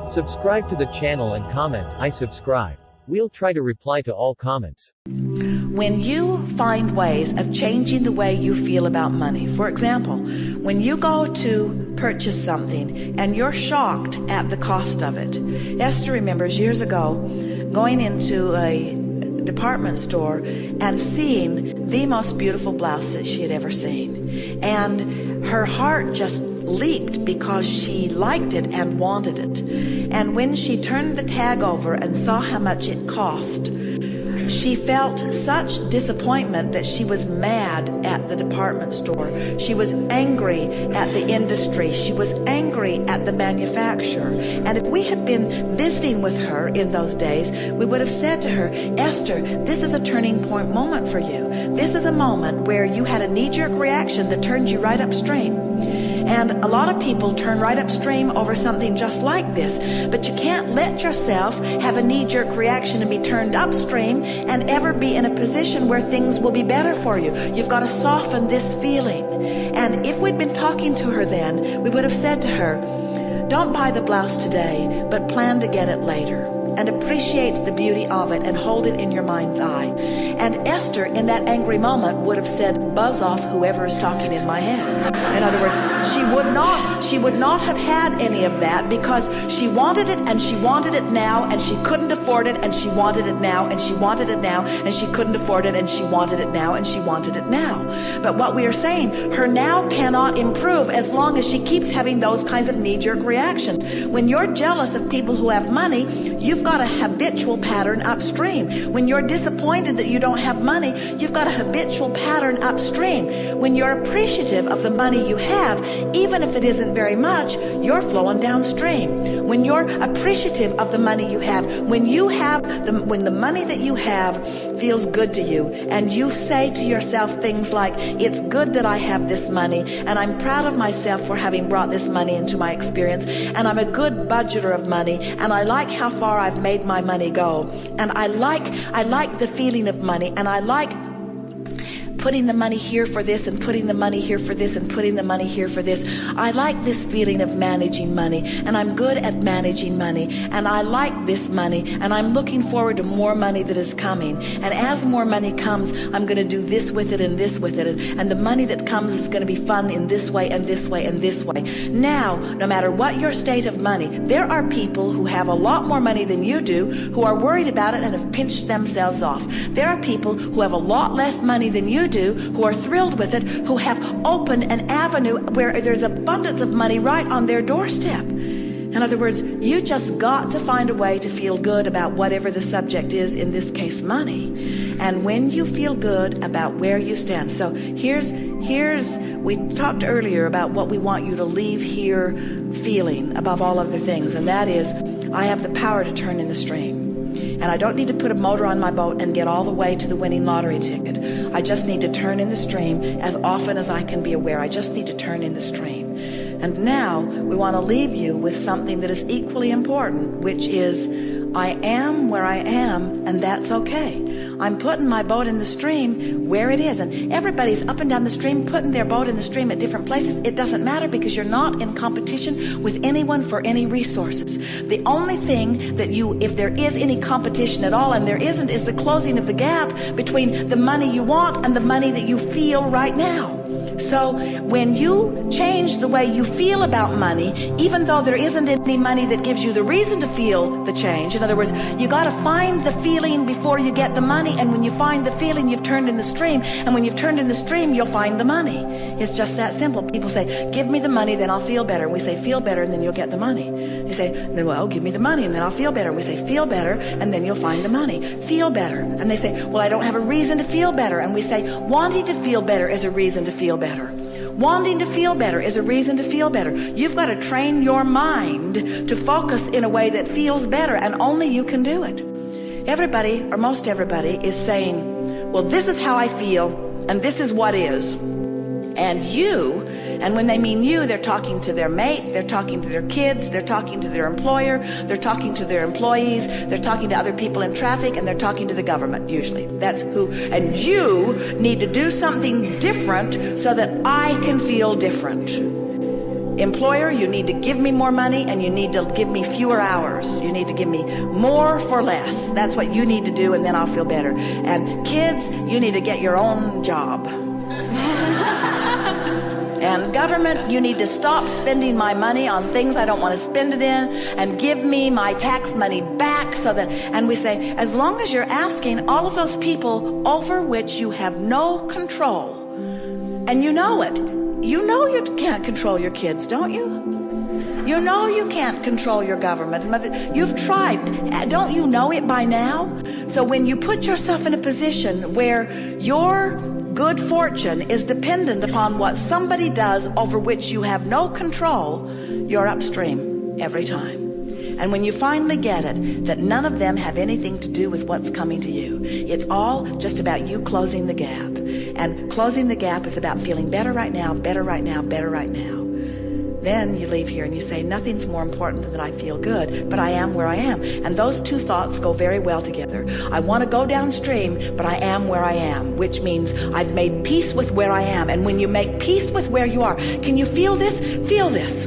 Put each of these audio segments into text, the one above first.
Subscribe to the channel and comment, I subscribe. We'll try to reply to all comments. When you find ways of changing the way you feel about money, for example, when you go to purchase something and you're shocked at the cost of it. Esther remembers years ago going into a department store and seeing the most beautiful blouse that she had ever seen. And her heart just leaped because she liked it and wanted it. And when she turned the tag over and saw how much it cost, she felt such disappointment that she was mad at the department store. She was angry at the industry. She was angry at the manufacturer. And if we had been visiting with her in those days, we would have said to her, Esther, this is a turning point moment for you. This is a moment where you had a knee-jerk reaction that turned you right upstream. And a lot of people turn right upstream over something just like this. But you can't let yourself have a knee-jerk reaction and be turned upstream and ever be in a position where things will be better for you. You've got to soften this feeling. And if we'd been talking to her then, we would have said to her, don't buy the blouse today, but plan to get it later. And appreciate the beauty of it and hold it in your mind's eye. And Esther, in that angry moment, would have said, buzz off whoever is talking in my head. In other words, she would not have had any of that because she wanted it and she wanted it now and she couldn't afford it and she wanted it now and she wanted it now and she couldn't afford it and she wanted it now and she wanted it now. But what we are saying, her now cannot improve as long as she keeps having those kinds of knee-jerk reactions. When you're jealous of people who have money, you've got a habitual pattern upstream. When you're disappointed that you don't have money, you've got a habitual pattern upstream. When you're appreciative of the money you have, even if it isn't very much, you're flowing downstream. When you're appreciative of the money you have, when the money that you have feels good to you, and you say to yourself things like, it's good that I have this money, and I'm proud of myself for having brought this money into my experience, and I'm a good budgeter of money, and I like how far I've made my money go, and I like the feeling of money, and I like putting the money here for this and putting the money here for this and putting the money here for this. I like this feeling of managing money, and I'm good at managing money, and I like this money, and I'm looking forward to more money that is coming. And as more money comes, I'm going to do this with it and this with it, and the money that comes is going to be fun in this way and this way and this way. Now, no matter what your state of money, there are people who have a lot more money than you do who are worried about it and have pinched themselves off. There are people who have a lot less money than you do, who are thrilled with it, who have opened an avenue where there's abundance of money right on their doorstep. In other words, you just got to find a way to feel good about whatever the subject is, in this case, money. And when you feel good about where you stand. So we talked earlier about what we want you to leave here feeling above all other things, and that is, I have the power to turn in the stream. And I don't need to put a motor on my boat and get all the way to the winning lottery ticket. I just need to turn in the stream as often as I can be aware. I just need to turn in the stream. And now we want to leave you with something that is equally important, which is, I am where I am, and that's okay. I'm putting my boat in the stream where it is. And everybody's up and down the stream, putting their boat in the stream at different places. It doesn't matter, because you're not in competition with anyone for any resources. The only thing that if there is any competition at all, and there isn't, is the closing of the gap between the money you want and the money that you feel right now. So when you change the way you feel about money, even though there isn't any money that gives you the reason to feel the change, in other words, you got to find the feeling before you get the money. And when you find the feeling, you've turned in the stream. And when you've turned in the stream, you'll find the money. It's just that simple. People say, give me the money, then I'll feel better. And we say, feel better, and then you'll get the money. You say, well, give me the money, and then I'll feel better. And we say, feel better, and then you'll find the money. Feel better. And they say, well, I don't have a reason to feel better. And we say, wanting to feel better is a reason to feel better. Wanting to feel better is a reason to feel better. You've got to train your mind to focus in a way that feels better, and only you can do it. Everybody, or most everybody, is saying, well, this is how I feel, and this is what is. And when they mean you, they're talking to their mate, they're talking to their kids, they're talking to their employer, they're talking to their employees, they're talking to other people in traffic, and they're talking to the government, usually. That's who. And you need to do something different so that I can feel different. Employer, you need to give me more money and you need to give me fewer hours. You need to give me more for less. That's what you need to do, and then I'll feel better. And kids, you need to get your own job. And government, you need to stop spending my money on things I don't want to spend it in and give me my tax money back so that, and we say, as long as you're asking all of those people over which you have no control, and you know it, you know you can't control your kids, don't you? You know you can't control your government. You've tried. Don't you know it by now? So when you put yourself in a position where your good fortune is dependent upon what somebody does over which you have no control, you're upstream every time. And when you finally get it, that none of them have anything to do with what's coming to you, it's all just about you closing the gap. And closing the gap is about feeling better right now, better right now, better right now. Then you leave here and you say, nothing's more important than that I feel good, but I am where I am. And those two thoughts go very well together. I want to go downstream, but I am where I am, which means I've made peace with where I am. And when you make peace with where you are, can you feel this? Feel this.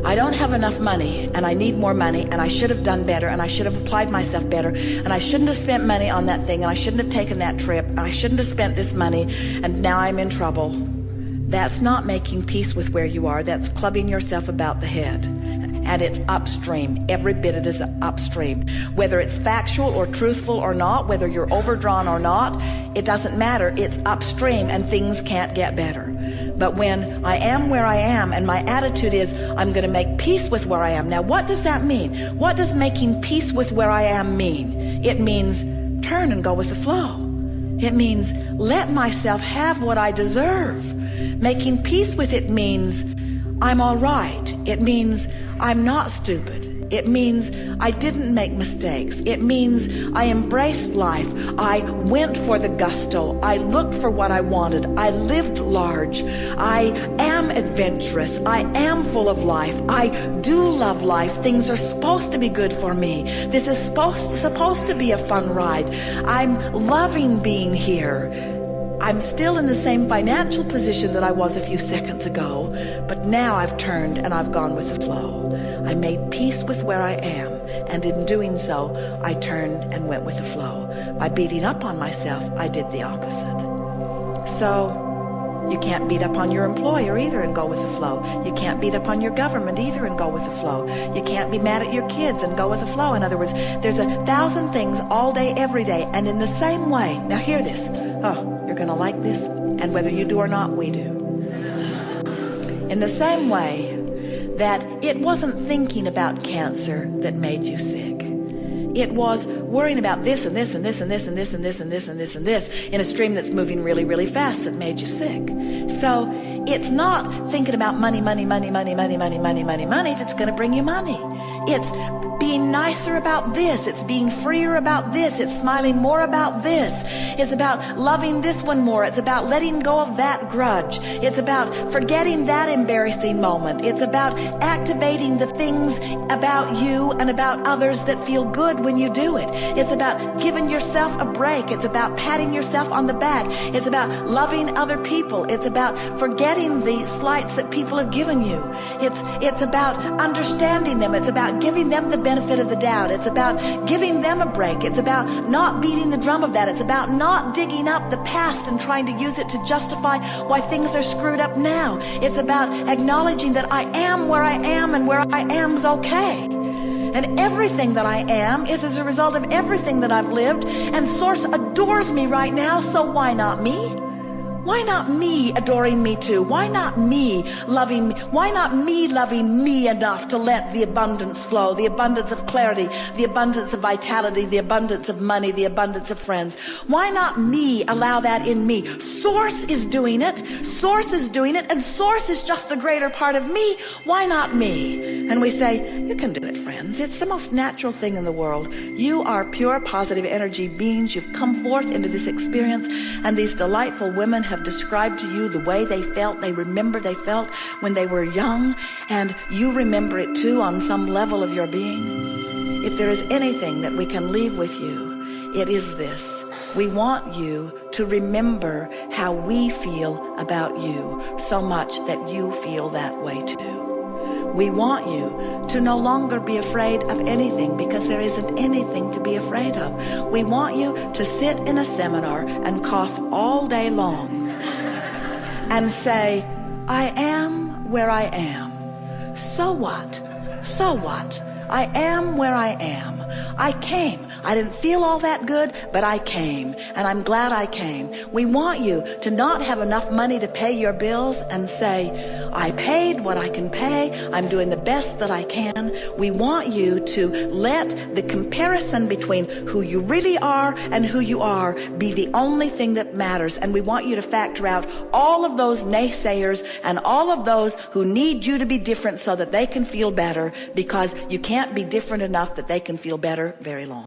I don't have enough money, and I need more money, and I should have done better, and I should have applied myself better, and I shouldn't have spent money on that thing, and I shouldn't have taken that trip, and I shouldn't have spent this money, and now I'm in trouble. That's not making peace with where you are. That's clubbing yourself about the head. And it's upstream. Every bit it is upstream. Whether it's factual or truthful or not, whether you're overdrawn or not, it doesn't matter. It's upstream and things can't get better. But when I am where I am and my attitude is I'm going to make peace with where I am. Now, what does that mean? What does making peace with where I am mean? It means turn and go with the flow. It means let myself have what I deserve. Making peace with it means I'm all right. It means I'm not stupid. It means I didn't make mistakes. It means I embraced life. I went for the gusto. I looked for what I wanted. I lived large. I am adventurous. I am full of life. I do love life. Things are supposed to be good for me. This is supposed to be a fun ride. I'm loving being here. I'm still in the same financial position that I was a few seconds ago, but now I've turned and I've gone with the flow. I made peace with where I am, and in doing so, I turned and went with the flow. By beating up on myself, I did the opposite. So, you can't beat up on your employer either and go with the flow. You can't beat up on your government either and go with the flow. You can't be mad at your kids and go with the flow. In other words, there's 1,000 things all day, every day. And in the same way, now hear this. Oh, you're going to like this. And whether you do or not, we do. In the same way that it wasn't thinking about cancer that made you sick. It was worrying about this and this and this and this and this and this and this and this and this in a stream that's moving really, really fast that made you sick. So it's not thinking about money that's going to bring you money. It's being nicer about this. It's being freer about this. It's smiling more about this. It's about loving this one more. It's about letting go of that grudge. It's about forgetting that embarrassing moment. It's about activating the things about you and about others that feel good when you do it. It's about giving yourself a break. It's about patting yourself on the back. It's about loving other people. It's about forgetting the slights that people have given you. It's about understanding them. It's about giving them the benefit of the doubt. It's about giving them a break. It's about not beating the drum of that. It's about not digging up the past and trying to use it to justify why things are screwed up now. It's about acknowledging that I am where I am and where I am's okay. And everything that I am is as a result of everything that I've lived, and Source adores me right now, so why not me? Why not me adoring me too? Why not me loving me? Why not me loving me enough to let the abundance flow, the abundance of clarity, the abundance of vitality, the abundance of money, the abundance of friends? Why not me allow that in me? Source is doing it. Source is doing it, and Source is just the greater part of me. Why not me? And we say, you can do it, friends. It's the most natural thing in the world. You are pure positive energy beings. You've come forth into this experience, and these delightful women have described to you the way they felt. They remember they felt when they were young, and you remember it too on some level of your being. If there is anything that we can leave with you, it is this. We want you to remember how we feel about you so much that you feel that way too. We want you to no longer be afraid of anything, because there isn't anything to be afraid of. We want you to sit in a seminar and cough all day long and say, I am where I am. So what? So what? I am where I am. I came. I didn't feel all that good, but I came, and I'm glad I came. We want you to not have enough money to pay your bills and say, I paid what I can pay. I'm doing the best that I can. We want you to let the comparison between who you really are and who you are be the only thing that matters. And we want you to factor out all of those naysayers and all of those who need you to be different so that they can feel better, because you can't be different enough that they can feel better very long.